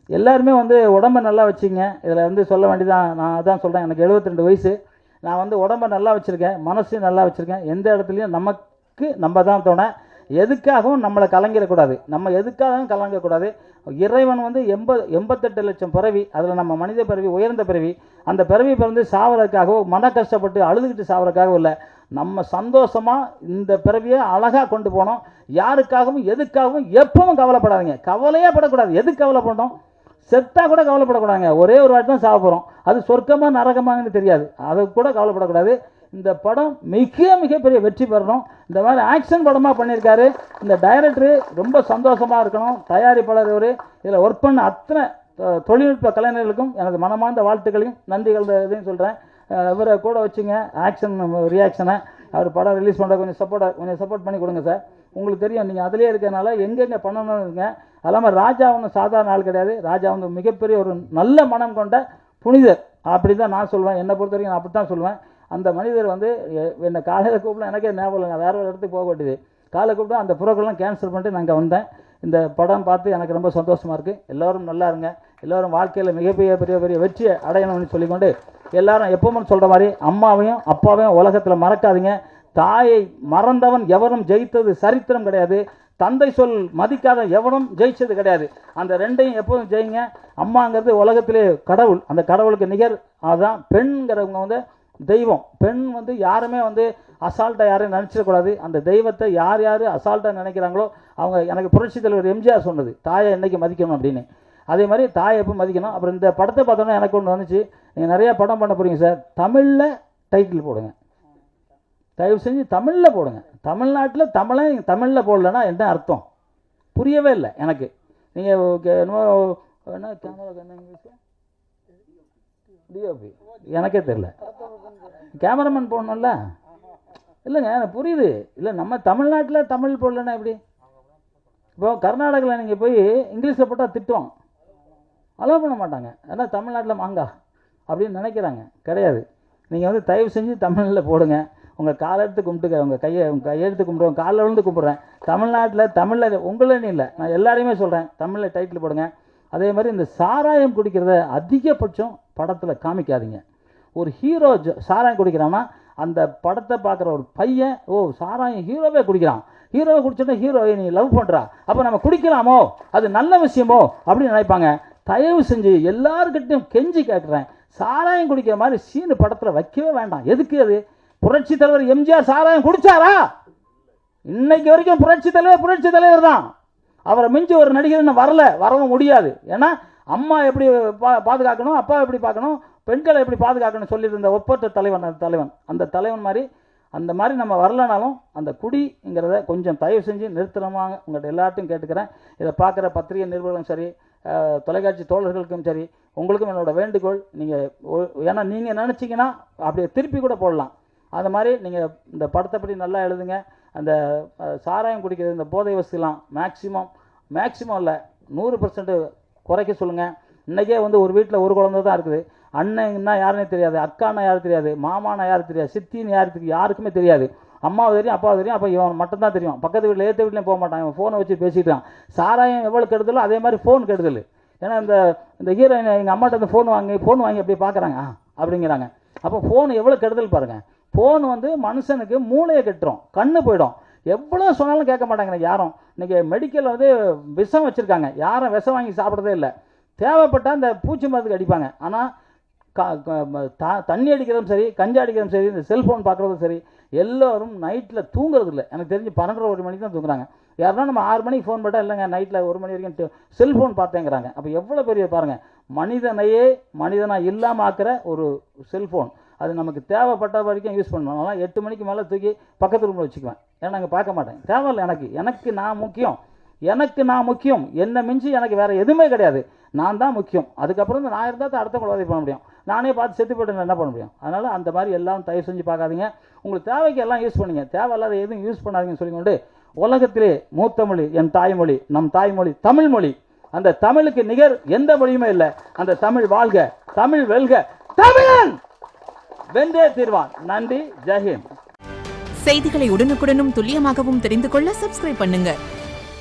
எல்லாருமே வந்து உடம்பை நல்லா வச்சுங்க. இதில் வந்து சொல்ல வேண்டியதான், நான் அதான் சொல்கிறேன். எனக்கு 72 வயசு. நான் வந்து உடம்பை நல்லா வச்சுருக்கேன், மனசையும் நல்லா வச்சுருக்கேன். எந்த இடத்துலையும் நமக்கு நம்ம தான் தோண, எதுக்காகவும் நம்மளை கலங்கிடக்கூடாது, நம்ம எதுக்காகவும் கலங்கக்கூடாது. இறைவன் வந்து 88 லட்சம் பிறவி, அதில் நம்ம மனித பிறவி உயர்ந்த பிறவி. அந்த பிறவி பிறந்து சாவறதுக்காகவோ மன கஷ்டப்பட்டு அழுதுகிட்டு சாவறதுக்காகவும் இல்லை, நம்ம சந்தோஷமாக இந்த பிறவியை அழகாக கொண்டு போனோம். யாருக்காகவும் எதுக்காகவும் எப்பவும் கவலைப்படாதீங்க, கவலையே படக்கூடாது. எதுக்கு கவலைப்படணும்? செத்தா கூட கவலைப்படக்கூடாதுங்க. ஒரே ஒரு வாட்டி தான் சாக போகிறோம், அது சொர்க்கமா நரகமாங்கன்னு தெரியாது, அதை கூட கவலைப்படக்கூடாது. இந்த படம் மிகப்பெரிய வெற்றி பெறணும். இந்த மாதிரி ஆக்ஷன் படமாக பண்ணியிருக்காரு இந்த டைரக்டரு. ரொம்ப சந்தோஷமாக இருக்கணும். தயாரிப்பாளர் இவர். இதில் ஒர்க் பண்ண அத்தனை தொழில்நுட்ப கலைஞர்களுக்கும் எனது மனமார்ந்த வாழ்த்துக்களையும் நன்றிகள் இதையும் சொல்கிறேன். இவரை கூட வச்சுங்க, ஆக்ஷன் ரியாக்ஷனை அவர் படம் ரிலீஸ் பண்ணுற கொஞ்சம் சப்போர்ட் பண்ணி கொடுங்க சார். உங்களுக்கு தெரியும், நீங்கள் அதிலே இருக்கிறதுனால எங்கெங்கே பண்ணணும்னு இருங்க. அது இல்லாமல் ராஜா ஒன்றும் சாதாரண ஆள் கிடையாது. ராஜா வந்து மிகப்பெரிய ஒரு நல்ல மனம் கொண்ட புனிதர், அப்படி தான் நான் சொல்லுவேன். என்னை பொறுத்த வரைக்கும் நான் அப்படி தான் சொல்லுவேன். அந்த மனிதர் வந்து என்னை காலையில் கூப்பிட எனக்கே ஞாபகம் இல்லை, நான் வேறு ஒரு இடத்துக்கு போக வேண்டியது. காலையில் கூப்பிட்டு அந்த ப்ரோக்ராம்லாம் கேன்சல் பண்ணிட்டு நான் இங்கே வந்தேன். இந்த படம் பார்த்து எனக்கு ரொம்ப சந்தோஷமாக இருக்குது. எல்லோரும் நல்லா இருங்க, எல்லோரும் வாழ்க்கையில் பெரிய வெற்றியை அடையணும்னு சொல்லிக்கொண்டு, எல்லாரும் எப்பவும் சொல்கிற மாதிரி அம்மாவையும் அப்பாவையும் உலகத்தில் மறக்காதீங்க. தாயை மறந்தவன் எவரும் ஜெயித்தது சரித்திரம் கிடையாது, தந்தை சொல் மதிக்காத எவனும் ஜெயிச்சது கிடையாது. அந்த ரெண்டையும் எப்போதும் ஜெயிங்க. அம்மாங்கிறது உலகத்திலே கடவுள், அந்த கடவுளுக்கு நிகர். அதுதான் பெண்கிறவங்க வந்து தெய்வம். பெண் வந்து யாருமே வந்து அசால்ட்டாக யாரையும் நினச்சிடக்கூடாது. அந்த தெய்வத்தை யார் அசால்ட்டாக நினைக்கிறாங்களோ அவங்க, எனக்கு புரட்சி தலைவர் எம்ஜிஆர் சொன்னது, தாயை என்னைக்கு மதிக்கணும் அப்படின்னு. அதே மாதிரி தாயை எப்போ மதிக்கணும். அப்புறம் இந்த படத்தை பார்த்தோன்னா எனக்கு ஒன்று வந்துச்சு, நீங்கள் நிறையா படம் பண்ண போகிறீங்க சார், தமிழில் டைட்டில் போடுங்க, தயவு செஞ்சு தமிழில் போடுங்க. தமிழ்நாட்டில் தமிழில் போடலன்னா என்ன அர்த்தம் புரியவே இல்லை எனக்கு. நீங்கள் என்ன கேமரா என்ன இங்கிலீஷ் டிஓபி எனக்கே தெரியல, கேமராமேன் போடணும்ல. இல்லைங்க எனக்கு புரியுது. இல்லை நம்ம தமிழ்நாட்டில் தமிழ் போடலன்னா எப்படி? இப்போ கர்நாடகாவில் நீங்கள் போய் இங்கிலீஷில் போட்டால் திட்டுவோம், அலோவ் பண்ண மாட்டாங்க. ஏன்னா தமிழ்நாட்டில் மாங்கா அப்படின்னு நினைக்கிறாங்க. கிடையாது. நீங்கள் வந்து தயவு செஞ்சு தமிழில் போடுங்க. உங்கள் காலை எடுத்து கும்பிட்டுக்க, உங்கள் கையெடுத்து கும்பிடுவோம், காலில் விழுந்து கும்பிட்றேன். தமிழில் உங்களேன்னு இல்லை, நான் எல்லாரையுமே சொல்கிறேன், தமிழில் டைட்டில் போடுங்க. அதே மாதிரி இந்த சாராயம் குடிக்கிறத அதிகபட்சம் படத்தில் காமிக்காதீங்க. ஒரு ஹீரோ சாராயம் குடிக்கிறான்னா அந்த படத்தை பார்க்குற ஒரு பையன், ஓ சாராயம் ஹீரோவே குடிக்கிறான், ஹீரோவை குடிச்சோன்னா ஹீரோவை நீ லவ் பண்ணுறா, அப்போ நம்ம குடிக்கலாமோ, அது நல்ல விஷயமோ அப்படின்னு நினைப்பாங்க. தயவு செஞ்சு எல்லாருக்கிட்டையும் கெஞ்சி கேட்குறேன், சாராயம் குடிக்கிற மாதிரி சீனு படத்தில் வைக்கவே வேண்டாம். எதுக்கு? அது புரட்சி தலைவர் எம்ஜிஆர் சாராயம் குடிச்சாரா? இன்னைக்கு வரைக்கும் புரட்சி தலைவர் தான். அவரை மிஞ்சி ஒரு நடிகர் வரவும் முடியாது. ஏன்னா அம்மா எப்படி பாதுகாக்கணும், அப்பா எப்படி பார்க்கணும், பெண்களை எப்படி பாதுகாக்கணும் சொல்லிட்டு இருந்த ஒப்பற்ற தலைவன் அந்த தலைவன் மாதிரி, அந்த மாதிரி நம்ம வரலனாலும் அந்த குடிங்கிறத கொஞ்சம் தயவு செஞ்சு நிறுத்தணுமாங்க உங்கள்கிட்ட எல்லார்ட்டையும் கேட்டுக்கிறேன். இதை பார்க்குற பத்திரிகை நிருபர்களும் சரி, தொலைக்காட்சி தோழர்களுக்கும் சரி, உங்களுக்கும் என்னோட வேண்டுகோள், நீங்கள் ஏன்னா நீங்கள் நினச்சிங்கன்னா அப்படியே திருப்பி கூட போடலாம். அது மாதிரி நீங்கள் இந்த படத்தை பற்றி நல்லா எழுதுங்க. அந்த சாராயம் குடிக்கிறது, இந்த போதை வசதிலாம் மேக்சிமம் இல்லை 100% குறைக்க சொல்லுங்கள். இன்றைக்கே வந்து ஒரு வீட்டில் ஒரு குழந்தை தான் இருக்குது. அண்ணன்னா யாருன்னே தெரியாது, அக்கானா யாரும் தெரியாது, மாமானா யாரும் தெரியாது, சித்தின்னு யாருக்குமே தெரியாது. அம்மாவை தெரியும், அப்பாவை தெரியும், அப்போ இவன் மட்டும்தான் தெரியும். பக்கத்து வீட்டில் ஏற்ற வீட்லேயும் போக மாட்டான், இவன் ஃபோனை வச்சு பேசிட்டான். சாராயம் எவ்வளோ கெடுதலோ அதே மாதிரி ஃபோன் கெடுதல். ஏன்னா இந்த ஹீரோயின் எங்கள் அம்மாட்ட வந்து ஃபோன் வாங்கி அப்படியே பார்க்குறாங்க அப்படிங்கிறாங்க. அப்போ ஃபோன் எவ்வளோ கெடுதல் பாருங்கள். ஃபோன் வந்து மனுஷனுக்கு மூளையை கெட்டுரும், கண்ணு போயிடும். எவ்வளோ சொன்னாலும் கேட்க மாட்டாங்க யாரும். இன்றைக்கி மெடிக்கல் வந்து விஷம் வச்சுருக்காங்க, யாரும் விஷம் வாங்கி சாப்பிட்றதே இல்லை. தேவைப்பட்டால் இந்த பூச்சி மருந்துக்கு அடிப்பாங்க. ஆனால் தண்ணி அடிக்கிறதும் சரி, கஞ்சா அடிக்கிறதும் சரி, இந்த செல்ஃபோன் பார்க்குறதும் சரி, எல்லோரும் நைட்டில் தூங்குறது இல்லை. எனக்கு தெரிஞ்சு 12-1 மணிக்கு தான் தூங்குறாங்க. யாருன்னா நம்ம 6 மணிக்கு ஃபோன் போட்டால் இல்லைங்க நைட்டில் 1 மணி வரைக்கும் செல்ஃபோன் பார்த்தேங்கிறாங்க. அப்போ எவ்வளோ பெரிய பாருங்கள், மனிதனையே மனிதனாக இல்லாமல் ஆக்கிற ஒரு செல்ஃபோன். அது நமக்கு தேவைப்பட்ட வரைக்கும் யூஸ் பண்ணணும். அதனால் 8 மணிக்கு மேலே தூக்கி பக்கத்து ரூமில் வச்சுக்குவேன். ஏன்னா நாங்கள் பார்க்க மாட்டேன், தேவையில்லை. எனக்கு நான் முக்கியம், என்னை மிஞ்சி எனக்கு வேறு எதுவுமே கிடையாது. நான் தான் முக்கியம். அதுக்கப்புறம் நான் இருந்தால் தான் அடுத்தவங்களை உதவி பண்ண முடியும். நானே பார்த்து செத்து போய்ட்டு என்ன பண்ண முடியும்? அதனால் அந்த மாதிரி எல்லாம் தயவு செஞ்சு பார்க்காதீங்க. உங்களுக்கு தேவைக்கு எல்லாம் யூஸ் பண்ணுங்க, தேவையில்லாத எதுவும் யூஸ் பண்ணாதீங்கன்னு சொல்லிக்கொண்டு, உலகத்திலே மூத்த மொழி என் தாய்மொழி, நம் தாய்மொழி தமிழ் மொழி. அந்த தமிழுக்கு நிகர் எந்த மொழியுமே இல்லை. அந்த தமிழ் வாழ்க, தமிழ் வெல்க, தமிழன் வென்றே தீர்வான். நன்றி, ஜெய் ஹிந்த். செய்திகளை உடனுக்குடனும் துல்லியமாகவும் தெரிந்து கொள்ள சப்ஸ்கிரைப் பண்ணுங்க.